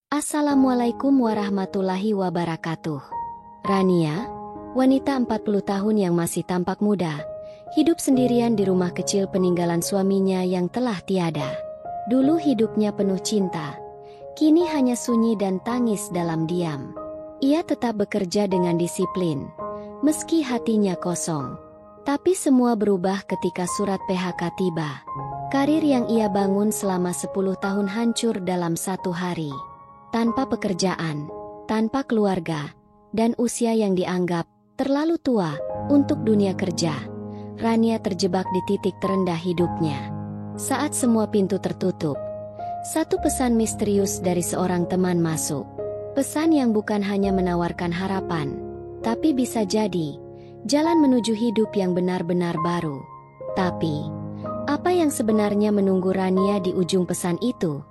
Assalamualaikum warahmatullahi wabarakatuh. Rania, wanita 40 tahun yang masih tampak muda, hidup sendirian di rumah kecil peninggalan suaminya yang telah tiada. Dulu hidupnya penuh cinta, kini hanya sunyi dan tangis dalam diam. Ia tetap bekerja dengan disiplin, meski hatinya kosong. Tapi semua berubah ketika surat PHK tiba. Karir yang ia bangun selama 10 tahun hancur dalam satu hari. Tanpa pekerjaan, tanpa keluarga, dan usia yang dianggap terlalu tua untuk dunia kerja, Rania terjebak di titik terendah hidupnya. Saat semua pintu tertutup, satu pesan misterius dari seorang teman masuk. Pesan yang bukan hanya menawarkan harapan, tapi bisa jadi jalan menuju hidup yang benar-benar baru. Tapi, apa yang sebenarnya menunggu Rania di ujung pesan itu?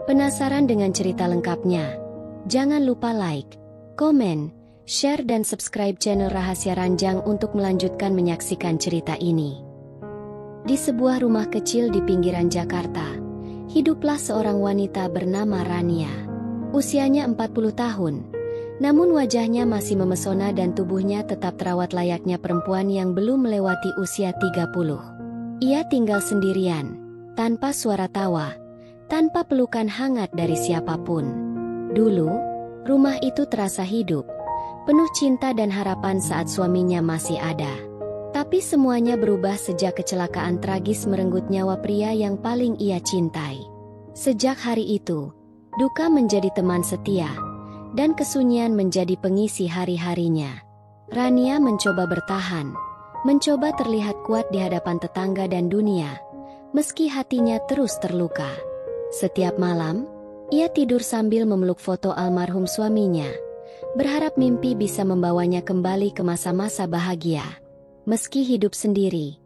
Penasaran dengan cerita lengkapnya? Jangan lupa like, komen, share dan subscribe channel Rahasia Ranjang untuk melanjutkan menyaksikan cerita ini. Di sebuah rumah kecil di pinggiran Jakarta, hiduplah seorang wanita bernama Rania. Usianya 40 tahun, namun wajahnya masih memesona dan tubuhnya tetap terawat layaknya perempuan yang belum melewati usia 30. Ia tinggal sendirian, tanpa suara tawa, tanpa pelukan hangat dari siapapun. Dulu, rumah itu terasa hidup, penuh cinta dan harapan saat suaminya masih ada. Tapi semuanya berubah sejak kecelakaan tragis merenggut nyawa pria yang paling ia cintai. Sejak hari itu, duka menjadi teman setia, dan kesunyian menjadi pengisi hari-harinya. Rania mencoba bertahan, mencoba terlihat kuat di hadapan tetangga dan dunia, meski hatinya terus terluka. Setiap malam, ia tidur sambil memeluk foto almarhum suaminya, berharap mimpi bisa membawanya kembali ke masa-masa bahagia. Meski hidup sendiri,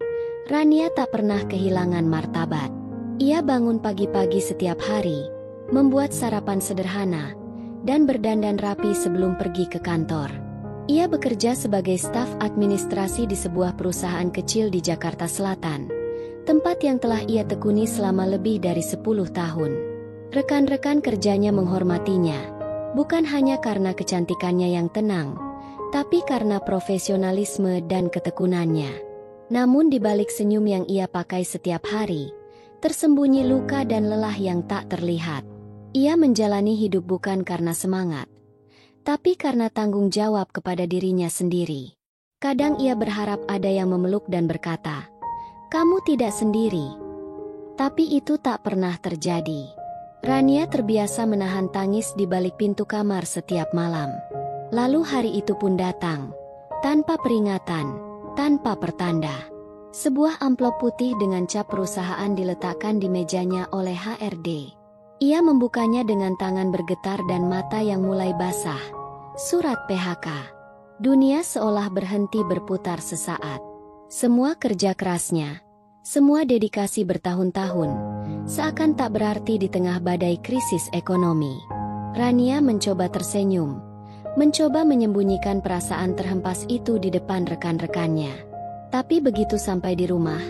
Rania tak pernah kehilangan martabat. Ia bangun pagi-pagi setiap hari, membuat sarapan sederhana, dan berdandan rapi sebelum pergi ke kantor. Ia bekerja sebagai staf administrasi di sebuah perusahaan kecil di Jakarta Selatan, tempat yang telah ia tekuni selama lebih dari 10 tahun. Rekan-rekan kerjanya menghormatinya, bukan hanya karena kecantikannya yang tenang, tapi karena profesionalisme dan ketekunannya. Namun di balik senyum yang ia pakai setiap hari, tersembunyi luka dan lelah yang tak terlihat. Ia menjalani hidup bukan karena semangat, tapi karena tanggung jawab kepada dirinya sendiri. Kadang ia berharap ada yang memeluk dan berkata, "Kamu tidak sendiri." Tapi itu tak pernah terjadi. Rania terbiasa menahan tangis di balik pintu kamar setiap malam. Lalu hari itu pun datang, tanpa peringatan, tanpa pertanda. Sebuah amplop putih dengan cap perusahaan diletakkan di mejanya oleh HRD. Ia membukanya dengan tangan bergetar dan mata yang mulai basah. Surat PHK. Dunia seolah berhenti berputar sesaat. Semua kerja kerasnya, semua dedikasi bertahun-tahun, seakan tak berarti di tengah badai krisis ekonomi. Rania mencoba tersenyum, mencoba menyembunyikan perasaan terhempas itu di depan rekan-rekannya. Tapi begitu sampai di rumah,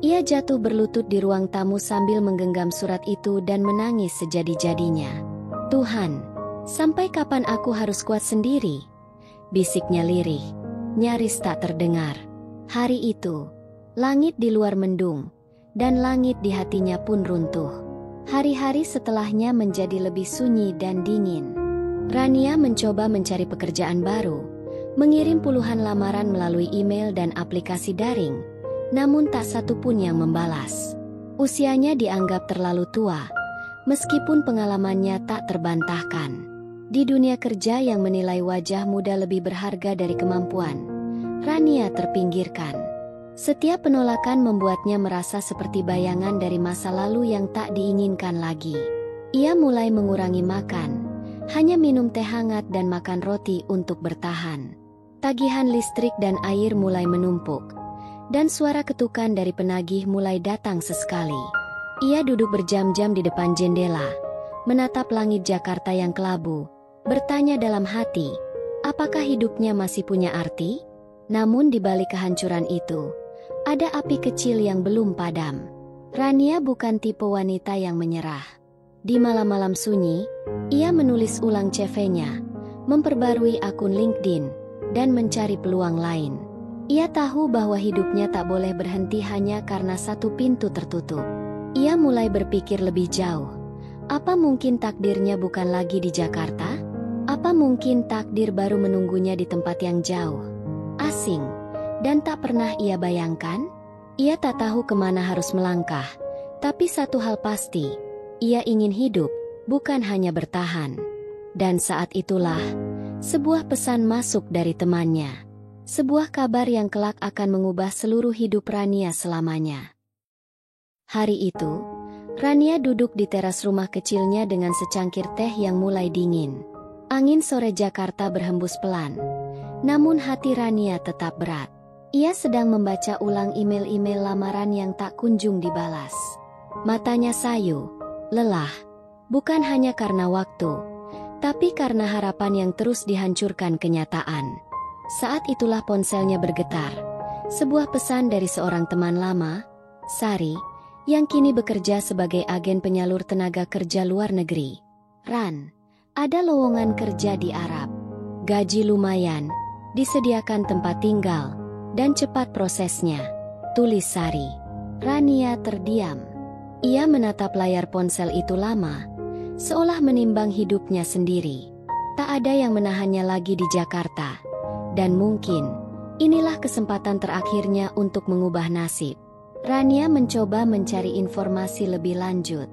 ia jatuh berlutut di ruang tamu sambil menggenggam surat itu dan menangis sejadi-jadinya. "Tuhan, sampai kapan aku harus kuat sendiri?" bisiknya lirih, nyaris tak terdengar. Hari itu, langit di luar mendung, dan langit di hatinya pun runtuh. Hari-hari setelahnya menjadi lebih sunyi dan dingin. Rania mencoba mencari pekerjaan baru, mengirim puluhan lamaran melalui email dan aplikasi daring, namun tak satu pun yang membalas. Usianya dianggap terlalu tua, meskipun pengalamannya tak terbantahkan. Di dunia kerja yang menilai wajah muda lebih berharga dari kemampuan, Rania terpinggirkan. Setiap penolakan membuatnya merasa seperti bayangan dari masa lalu yang tak diinginkan lagi. Ia mulai mengurangi makan, hanya minum teh hangat dan makan roti untuk bertahan. Tagihan listrik dan air mulai menumpuk, dan suara ketukan dari penagih mulai datang sesekali. Ia duduk berjam-jam di depan jendela, menatap langit Jakarta yang kelabu, bertanya dalam hati, apakah hidupnya masih punya arti? Namun di balik kehancuran itu, ada api kecil yang belum padam. Rania bukan tipe wanita yang menyerah. Di malam-malam sunyi, ia menulis ulang CV-nya, memperbarui akun LinkedIn, dan mencari peluang lain. Ia tahu bahwa hidupnya tak boleh berhenti hanya karena satu pintu tertutup. Ia mulai berpikir lebih jauh. Apa mungkin takdirnya bukan lagi di Jakarta? Apa mungkin takdir baru menunggunya di tempat yang jauh, asing, dan tak pernah ia bayangkan? Ia tak tahu kemana harus melangkah, tapi satu hal pasti, ia ingin hidup, bukan hanya bertahan. Dan saat itulah, sebuah pesan masuk dari temannya. Sebuah kabar yang kelak akan mengubah seluruh hidup Rania selamanya. Hari itu, Rania duduk di teras rumah kecilnya dengan secangkir teh yang mulai dingin. Angin sore Jakarta berhembus pelan, namun hati Rania tetap berat. Ia sedang membaca ulang email-email lamaran yang tak kunjung dibalas. Matanya sayu, lelah, bukan hanya karena waktu, tapi karena harapan yang terus dihancurkan kenyataan. Saat itulah ponselnya bergetar. Sebuah pesan dari seorang teman lama, Sari, yang kini bekerja sebagai agen penyalur tenaga kerja luar negeri. Ran, ada lowongan kerja di Arab. Gaji lumayan, disediakan tempat tinggal, dan cepat prosesnya, tulis Sari. Rania terdiam. Ia menatap layar ponsel itu lama, seolah menimbang hidupnya sendiri. Tak ada yang menahannya lagi di Jakarta. Dan mungkin, inilah kesempatan terakhirnya untuk mengubah nasib. Rania mencoba mencari informasi lebih lanjut.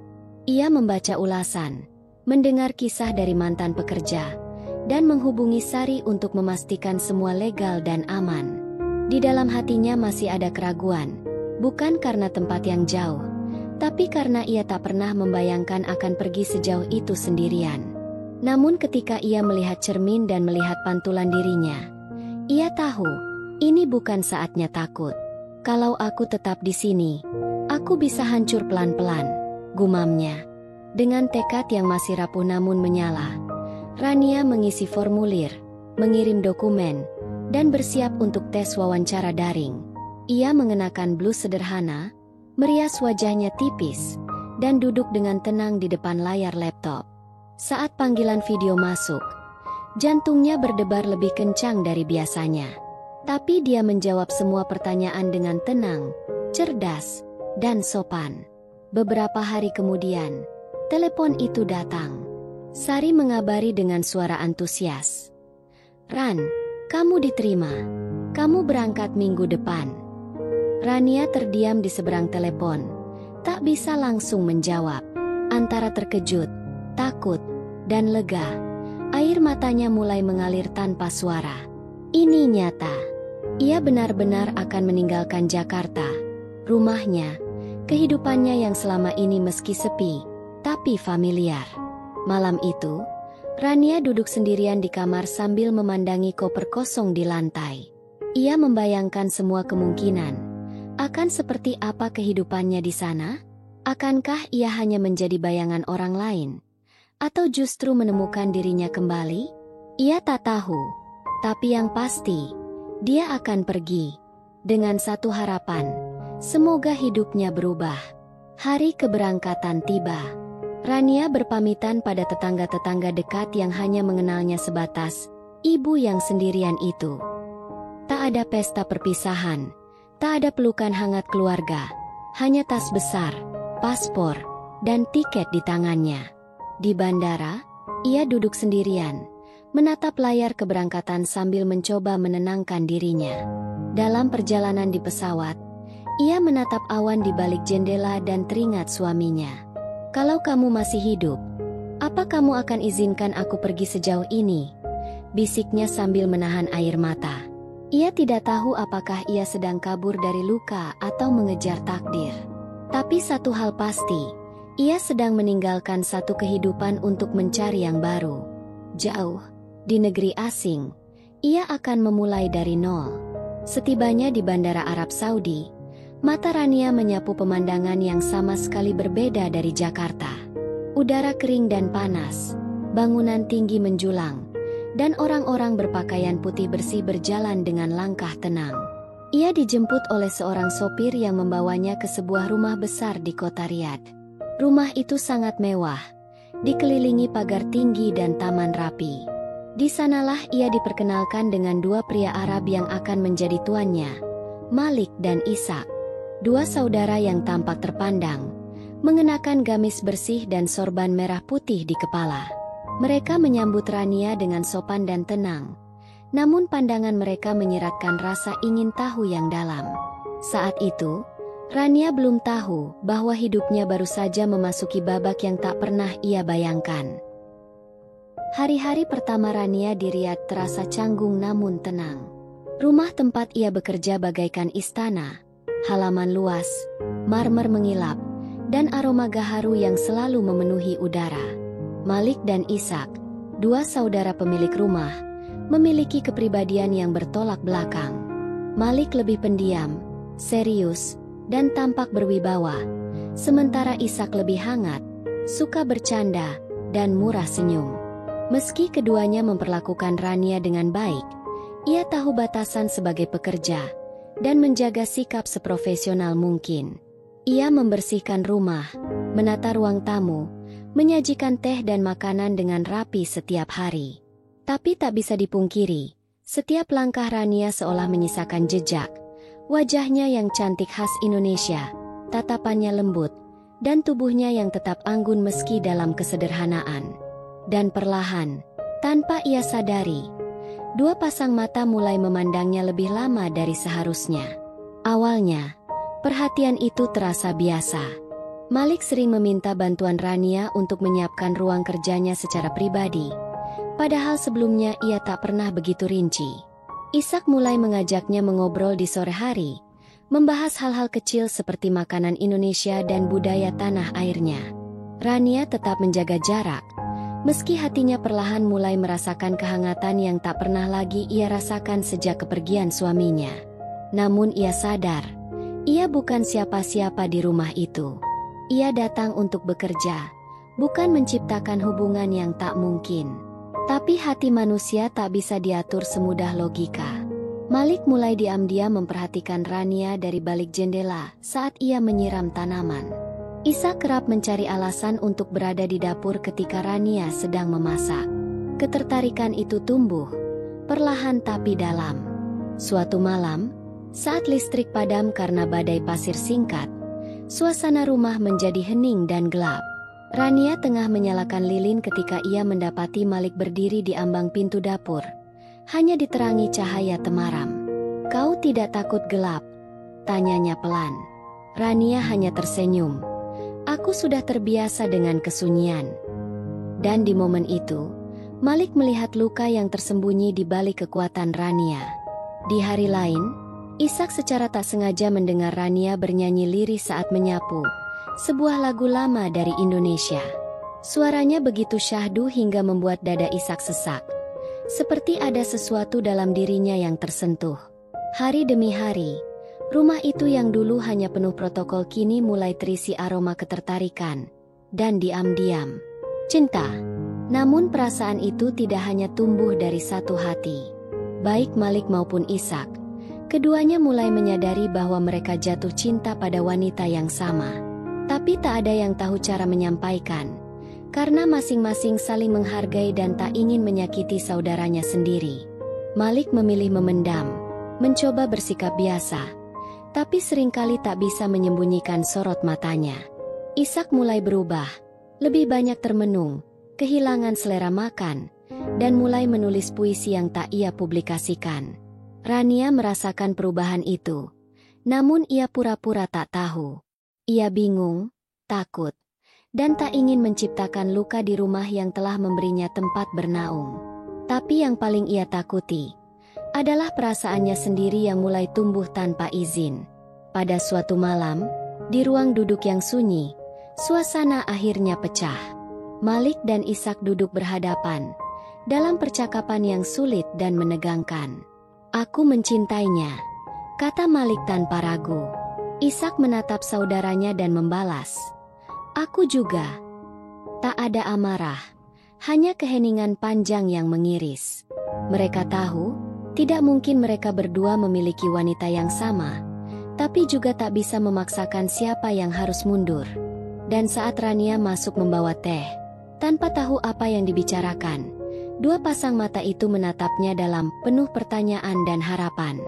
Ia membaca ulasan, mendengar kisah dari mantan pekerja, dan menghubungi Sari untuk memastikan semua legal dan aman. Di dalam hatinya masih ada keraguan, bukan karena tempat yang jauh, tapi karena ia tak pernah membayangkan akan pergi sejauh itu sendirian. Namun ketika ia melihat cermin dan melihat pantulan dirinya, ia tahu, ini bukan saatnya takut. Kalau aku tetap di sini, aku bisa hancur pelan-pelan, gumamnya. Dengan tekad yang masih rapuh namun menyala, Rania mengisi formulir, mengirim dokumen, dan bersiap untuk tes wawancara daring. Ia mengenakan blus sederhana, merias wajahnya tipis, dan duduk dengan tenang di depan layar laptop. Saat panggilan video masuk, jantungnya berdebar lebih kencang dari biasanya. Tapi dia menjawab semua pertanyaan dengan tenang, cerdas, dan sopan. Beberapa hari kemudian, telepon itu datang. Sari mengabari dengan suara antusias. Ran, kamu diterima. Kamu berangkat minggu depan. Rania terdiam di seberang telepon. Tak bisa langsung menjawab. Antara terkejut, takut, dan lega, air matanya mulai mengalir tanpa suara. Ini nyata. Ia benar-benar akan meninggalkan Jakarta. Rumahnya, kehidupannya yang selama ini meski sepi, tapi familiar. Malam itu, Rania duduk sendirian di kamar sambil memandangi koper kosong di lantai. Ia membayangkan semua kemungkinan. Akan seperti apa kehidupannya di sana? Akankah ia hanya menjadi bayangan orang lain? Atau justru menemukan dirinya kembali? Ia tak tahu. Tapi yang pasti, dia akan pergi. Dengan satu harapan, semoga hidupnya berubah. Hari keberangkatan tiba. Rania berpamitan pada tetangga-tetangga dekat yang hanya mengenalnya sebatas ibu yang sendirian itu. Tak ada pesta perpisahan, tak ada pelukan hangat keluarga, hanya tas besar, paspor, dan tiket di tangannya. Di bandara, ia duduk sendirian, menatap layar keberangkatan sambil mencoba menenangkan dirinya. Dalam perjalanan di pesawat, ia menatap awan di balik jendela dan teringat suaminya. Kalau kamu masih hidup, apa kamu akan izinkan aku pergi sejauh ini? Bisiknya sambil menahan air mata. Ia tidak tahu apakah ia sedang kabur dari luka atau mengejar takdir. Tapi satu hal pasti, ia sedang meninggalkan satu kehidupan untuk mencari yang baru. Jauh, di negeri asing, ia akan memulai dari nol. Setibanya di Bandara Arab Saudi, mata Rania menyapu pemandangan yang sama sekali berbeda dari Jakarta. Udara kering dan panas, bangunan tinggi menjulang, dan orang-orang berpakaian putih bersih berjalan dengan langkah tenang. Ia dijemput oleh seorang sopir yang membawanya ke sebuah rumah besar di kota Riyadh. Rumah itu sangat mewah, dikelilingi pagar tinggi dan taman rapi. Di sanalah ia diperkenalkan dengan dua pria Arab yang akan menjadi tuannya, Malik dan Ishak. Dua saudara yang tampak terpandang, mengenakan gamis bersih dan sorban merah putih di kepala. Mereka menyambut Rania dengan sopan dan tenang. Namun pandangan mereka menyiratkan rasa ingin tahu yang dalam. Saat itu, Rania belum tahu bahwa hidupnya baru saja memasuki babak yang tak pernah ia bayangkan. Hari-hari pertama Rania di Riyadh terasa canggung namun tenang. Rumah tempat ia bekerja bagaikan istana, halaman luas, marmer mengilap, dan aroma gaharu yang selalu memenuhi udara. Malik dan Ishak, dua saudara pemilik rumah, memiliki kepribadian yang bertolak belakang. Malik lebih pendiam, serius, dan tampak berwibawa, sementara Ishak lebih hangat, suka bercanda, dan murah senyum. Meski keduanya memperlakukan Rania dengan baik, ia tahu batasan sebagai pekerja, dan menjaga sikap seprofesional mungkin. Ia membersihkan rumah, menata ruang tamu, menyajikan teh dan makanan dengan rapi setiap hari. Tapi tak bisa dipungkiri, setiap langkah Rania seolah menyisakan jejak. Wajahnya yang cantik khas Indonesia, tatapannya lembut, dan tubuhnya yang tetap anggun meski dalam kesederhanaan. Dan perlahan, tanpa ia sadari, dua pasang mata mulai memandangnya lebih lama dari seharusnya. Awalnya, perhatian itu terasa biasa. Malik sering meminta bantuan Rania untuk menyiapkan ruang kerjanya secara pribadi. Padahal sebelumnya ia tak pernah begitu rinci. Ishak mulai mengajaknya mengobrol di sore hari, membahas hal-hal kecil seperti makanan Indonesia dan budaya tanah airnya. Rania tetap menjaga jarak, meski hatinya perlahan mulai merasakan kehangatan yang tak pernah lagi ia rasakan sejak kepergian suaminya. Namun ia sadar, ia bukan siapa-siapa di rumah itu. Ia datang untuk bekerja, bukan menciptakan hubungan yang tak mungkin. Tapi hati manusia tak bisa diatur semudah logika. Malik mulai diam-diam memperhatikan Rania dari balik jendela saat ia menyiram tanaman. Ishak kerap mencari alasan untuk berada di dapur ketika Rania sedang memasak. Ketertarikan itu tumbuh, perlahan tapi dalam. Suatu malam, saat listrik padam karena badai pasir singkat, suasana rumah menjadi hening dan gelap. Rania tengah menyalakan lilin ketika ia mendapati Malik berdiri di ambang pintu dapur, hanya diterangi cahaya temaram. "Kau tidak takut gelap?" tanyanya pelan. Rania hanya tersenyum. "Aku sudah terbiasa dengan kesunyian." Dan di momen itu, Malik melihat luka yang tersembunyi di balik kekuatan Rania. Di hari lain, Ishak secara tak sengaja mendengar Rania bernyanyi lirih saat menyapu sebuah lagu lama dari Indonesia. Suaranya begitu syahdu hingga membuat dada Ishak sesak. Seperti ada sesuatu dalam dirinya yang tersentuh. Hari demi hari, rumah itu yang dulu hanya penuh protokol kini mulai terisi aroma ketertarikan dan diam-diam cinta. Namun perasaan itu tidak hanya tumbuh dari satu hati. Baik Malik maupun Ishak, keduanya mulai menyadari bahwa mereka jatuh cinta pada wanita yang sama. Tapi tak ada yang tahu cara menyampaikan, karena masing-masing saling menghargai dan tak ingin menyakiti saudaranya sendiri. Malik memilih memendam, mencoba bersikap biasa, tapi seringkali tak bisa menyembunyikan sorot matanya. Ishak mulai berubah, lebih banyak termenung, kehilangan selera makan, dan mulai menulis puisi yang tak ia publikasikan. Rania merasakan perubahan itu, namun ia pura-pura tak tahu. Ia bingung, takut, dan tak ingin menciptakan luka di rumah yang telah memberinya tempat bernaung. Tapi yang paling ia takuti adalah perasaannya sendiri yang mulai tumbuh tanpa izin. Pada suatu malam, di ruang duduk yang sunyi, suasana akhirnya pecah. Malik dan Ishak duduk berhadapan, dalam percakapan yang sulit dan menegangkan. "Aku mencintainya," kata Malik tanpa ragu. Ishak menatap saudaranya dan membalas, "Aku juga." Tak ada amarah, hanya keheningan panjang yang mengiris. Mereka tahu, tidak mungkin mereka berdua memiliki wanita yang sama, tapi juga tak bisa memaksakan siapa yang harus mundur. Dan saat Rania masuk membawa teh, Tanpa tahu apa yang dibicarakan, dua pasang mata itu menatapnya dalam penuh pertanyaan dan harapan.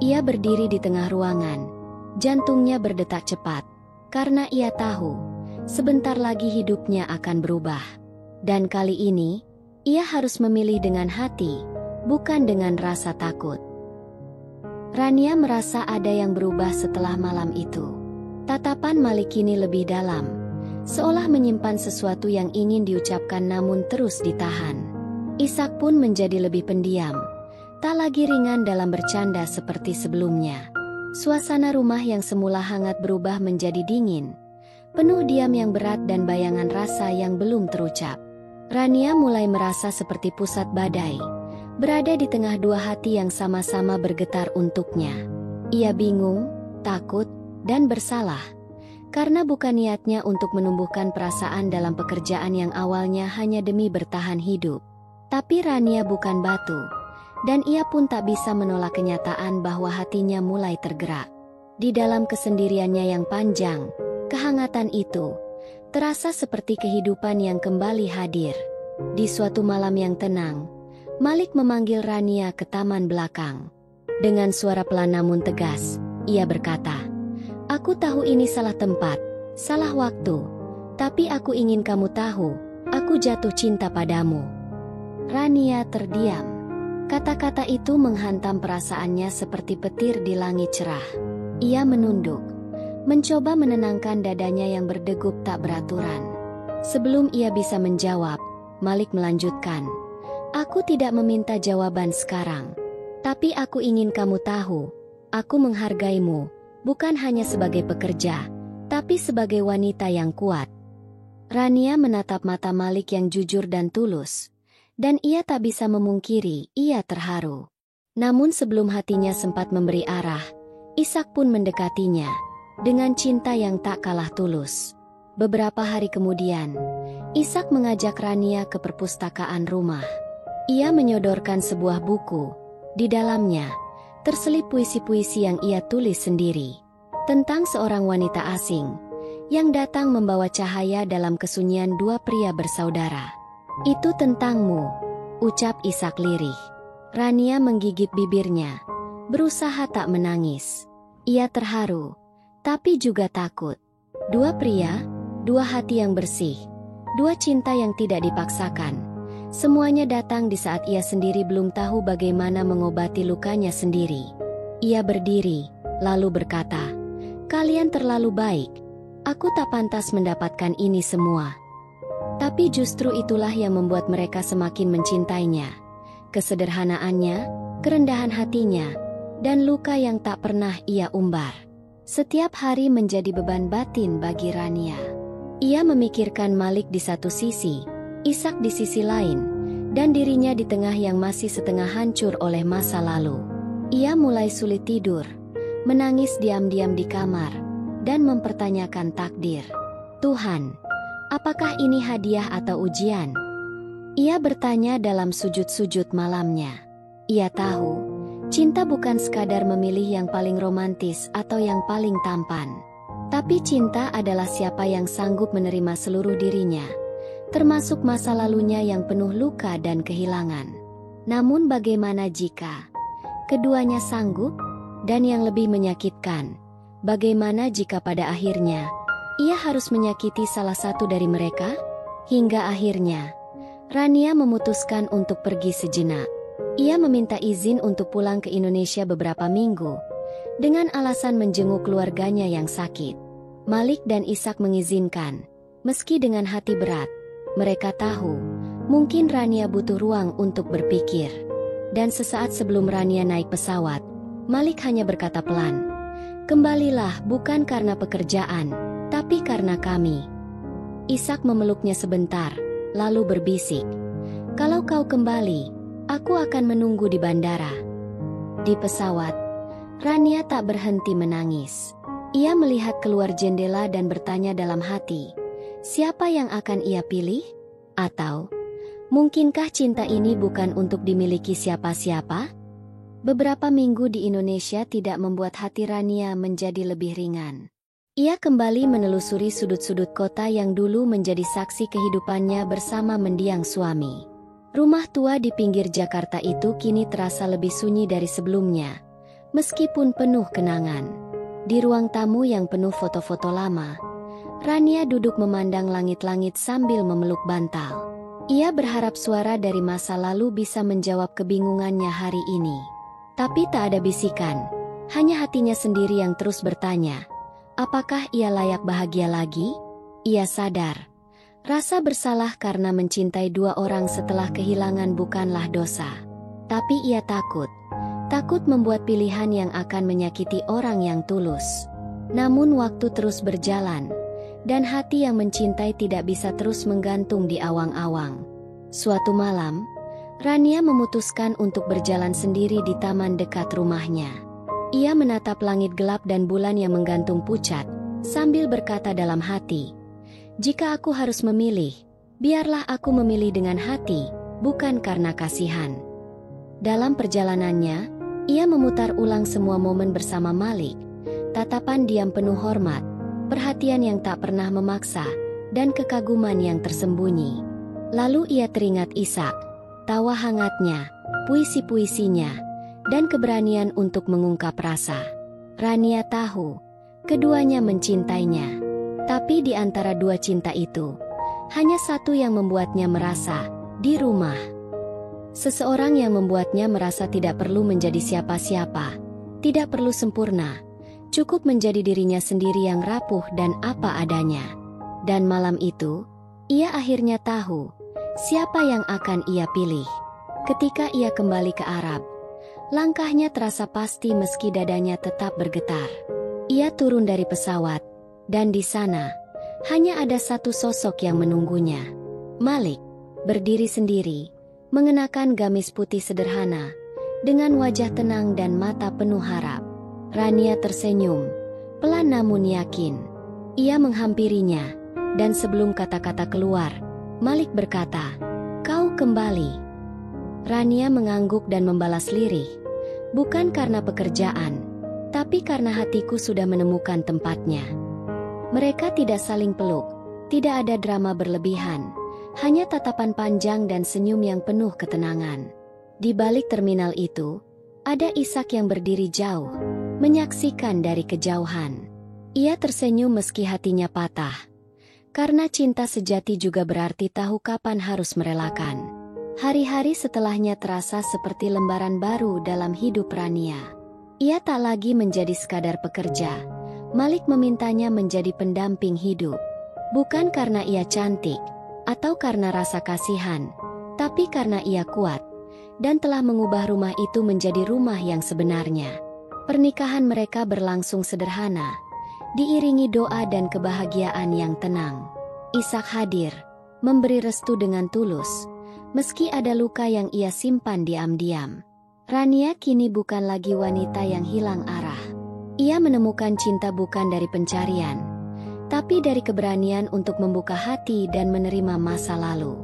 Ia berdiri di tengah ruangan, jantungnya berdetak cepat, karena ia tahu, sebentar lagi hidupnya akan berubah. Dan kali ini, ia harus memilih dengan hati, bukan dengan rasa takut. Rania merasa ada yang berubah setelah malam itu. Tatapan Malik kini lebih dalam, seolah menyimpan sesuatu yang ingin diucapkan namun terus ditahan. Ishak pun menjadi lebih pendiam, tak lagi ringan dalam bercanda seperti sebelumnya. Suasana rumah yang semula hangat berubah menjadi dingin, penuh diam yang berat dan bayangan rasa yang belum terucap. Rania mulai merasa seperti pusat badai, berada di tengah dua hati yang sama-sama bergetar untuknya. Ia bingung, takut, dan bersalah, karena bukan niatnya untuk menumbuhkan perasaan dalam pekerjaan yang awalnya hanya demi bertahan hidup. Tapi Rania bukan batu, dan ia pun tak bisa menolak kenyataan bahwa hatinya mulai tergerak. Di dalam kesendiriannya yang panjang, kehangatan itu terasa seperti kehidupan yang kembali hadir. Di suatu malam yang tenang, Malik memanggil Rania ke taman belakang. Dengan suara pelan namun tegas, ia berkata, "Aku tahu ini salah tempat, salah waktu, tapi aku ingin kamu tahu, aku jatuh cinta padamu." Rania terdiam. Kata-kata itu menghantam perasaannya seperti petir di langit cerah. Ia menunduk, mencoba menenangkan dadanya yang berdegup tak beraturan. Sebelum ia bisa menjawab, Malik melanjutkan, "Aku tidak meminta jawaban sekarang. Tapi aku ingin kamu tahu, aku menghargaimu, bukan hanya sebagai pekerja, tapi sebagai wanita yang kuat." Rania menatap mata Malik yang jujur dan tulus, dan ia tak bisa memungkiri, ia terharu. Namun sebelum hatinya sempat memberi arah, Ishak pun mendekatinya, dengan cinta yang tak kalah tulus. Beberapa hari kemudian, Ishak mengajak Rania ke perpustakaan rumah. Ia menyodorkan sebuah buku. Di dalamnya, terselip puisi-puisi yang ia tulis sendiri, tentang seorang wanita asing, yang datang membawa cahaya dalam kesunyian dua pria bersaudara. "Itu tentangmu," ucap Ishak lirih. Rania menggigit bibirnya, berusaha tak menangis. Ia terharu, tapi juga takut. Dua pria, dua hati yang bersih, dua cinta yang tidak dipaksakan. Semuanya datang di saat ia sendiri belum tahu bagaimana mengobati lukanya sendiri. Ia berdiri, lalu berkata, "Kalian terlalu baik. Aku tak pantas mendapatkan ini semua." Tapi justru itulah yang membuat mereka semakin mencintainya. Kesederhanaannya, kerendahan hatinya, dan luka yang tak pernah ia umbar. Setiap hari menjadi beban batin bagi Rania. Ia memikirkan Malik di satu sisi, Ishak di sisi lain, dan dirinya di tengah yang masih setengah hancur oleh masa lalu. Ia mulai sulit tidur, menangis diam-diam di kamar, dan mempertanyakan takdir. "Tuhan, apakah ini hadiah atau ujian?" Ia bertanya dalam sujud-sujud malamnya. Ia tahu, cinta bukan sekadar memilih yang paling romantis atau yang paling tampan. Tapi cinta adalah siapa yang sanggup menerima seluruh dirinya, termasuk masa lalunya yang penuh luka dan kehilangan. Namun bagaimana jika keduanya sanggup? Dan yang lebih menyakitkan, bagaimana jika pada akhirnya ia harus menyakiti salah satu dari mereka? Hingga akhirnya, Rania memutuskan untuk pergi sejenak. Ia meminta izin untuk pulang ke Indonesia beberapa minggu, dengan alasan menjenguk keluarganya yang sakit. Malik dan Ishak mengizinkan, meski dengan hati berat. Mereka tahu, mungkin Rania butuh ruang untuk berpikir. Dan sesaat sebelum Rania naik pesawat, Malik hanya berkata pelan, "Kembalilah bukan karena pekerjaan, tapi karena kami." Ishak memeluknya sebentar, lalu berbisik, "Kalau kau kembali, aku akan menunggu di bandara." Di pesawat, Rania tak berhenti menangis. Ia melihat keluar jendela dan bertanya dalam hati, siapa yang akan ia pilih? Atau, mungkinkah cinta ini bukan untuk dimiliki siapa-siapa? Beberapa minggu di Indonesia tidak membuat hati Rania menjadi lebih ringan. Ia kembali menelusuri sudut-sudut kota yang dulu menjadi saksi kehidupannya bersama mendiang suami. Rumah tua di pinggir Jakarta itu kini terasa lebih sunyi dari sebelumnya, meskipun penuh kenangan. Di ruang tamu yang penuh foto-foto lama, Rania duduk memandang langit-langit sambil memeluk bantal. Ia berharap suara dari masa lalu bisa menjawab kebingungannya hari ini. Tapi tak ada bisikan, hanya hatinya sendiri yang terus bertanya, apakah ia layak bahagia lagi? Ia sadar, rasa bersalah karena mencintai dua orang setelah kehilangan bukanlah dosa. Tapi ia takut membuat pilihan yang akan menyakiti orang yang tulus. Namun waktu terus berjalan, dan hati yang mencintai tidak bisa terus menggantung di awang-awang. Suatu malam, Rania memutuskan untuk berjalan sendiri di taman dekat rumahnya. Ia menatap langit gelap dan bulan yang menggantung pucat, sambil berkata dalam hati, "Jika aku harus memilih, biarlah aku memilih dengan hati, bukan karena kasihan." Dalam perjalanannya, ia memutar ulang semua momen bersama Malik, tatapan diam penuh hormat, perhatian yang tak pernah memaksa, dan kekaguman yang tersembunyi. Lalu ia teringat Ishak, tawa hangatnya, puisi-puisinya, dan keberanian untuk mengungkap rasa. Rania tahu, keduanya mencintainya. Tapi di antara dua cinta itu, hanya satu yang membuatnya merasa di rumah. Seseorang yang membuatnya merasa tidak perlu menjadi siapa-siapa, tidak perlu sempurna, cukup menjadi dirinya sendiri yang rapuh dan apa adanya. Dan malam itu, ia akhirnya tahu siapa yang akan ia pilih. Ketika ia kembali ke Arab, langkahnya terasa pasti meski dadanya tetap bergetar. Ia turun dari pesawat, dan di sana, hanya ada satu sosok yang menunggunya. Malik, berdiri sendiri, mengenakan gamis putih sederhana, dengan wajah tenang dan mata penuh harap. Rania tersenyum, pelan namun yakin. Ia menghampirinya, dan sebelum kata-kata keluar, Malik berkata, "Kau kembali." Rania mengangguk dan membalas lirih, "Bukan karena pekerjaan, tapi karena hatiku sudah menemukan tempatnya." Mereka tidak saling peluk, tidak ada drama berlebihan, hanya tatapan panjang dan senyum yang penuh ketenangan. Di balik terminal itu, ada Ishak yang berdiri jauh, menyaksikan dari kejauhan. Ia tersenyum meski hatinya patah, karena cinta sejati juga berarti tahu kapan harus merelakan. Hari-hari setelahnya terasa seperti lembaran baru dalam hidup Rania. Ia tak lagi menjadi sekadar pekerja. Malik memintanya menjadi pendamping hidup. Bukan karena ia cantik, atau karena rasa kasihan, tapi karena ia kuat, dan telah mengubah rumah itu menjadi rumah yang sebenarnya. Pernikahan mereka berlangsung sederhana, diiringi doa dan kebahagiaan yang tenang. Ishak hadir, memberi restu dengan tulus, meski ada luka yang ia simpan diam-diam. Rania kini bukan lagi wanita yang hilang arah. Ia menemukan cinta bukan dari pencarian, tapi dari keberanian untuk membuka hati dan menerima masa lalu.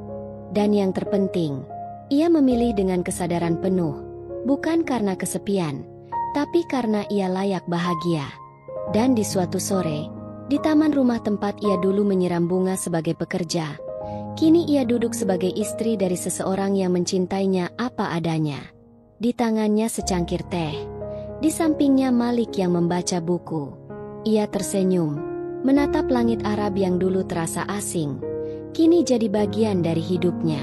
Dan yang terpenting, ia memilih dengan kesadaran penuh, bukan karena kesepian, tapi karena ia layak bahagia. Dan di suatu sore, di taman rumah tempat ia dulu menyiram bunga sebagai pekerja, kini ia duduk sebagai istri dari seseorang yang mencintainya apa adanya. Di tangannya secangkir teh, di sampingnya Malik yang membaca buku. Ia tersenyum, menatap langit Arab yang dulu terasa asing, kini jadi bagian dari hidupnya.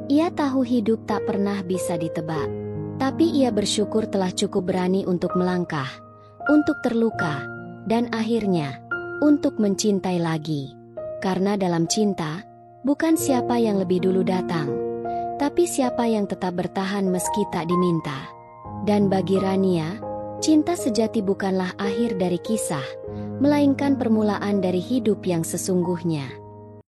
Ia tahu hidup tak pernah bisa ditebak, tapi ia bersyukur telah cukup berani untuk melangkah, untuk terluka, dan akhirnya, untuk mencintai lagi. Karena dalam cinta, bukan siapa yang lebih dulu datang, tapi siapa yang tetap bertahan meski tak diminta. Dan bagi Rania, cinta sejati bukanlah akhir dari kisah, melainkan permulaan dari hidup yang sesungguhnya.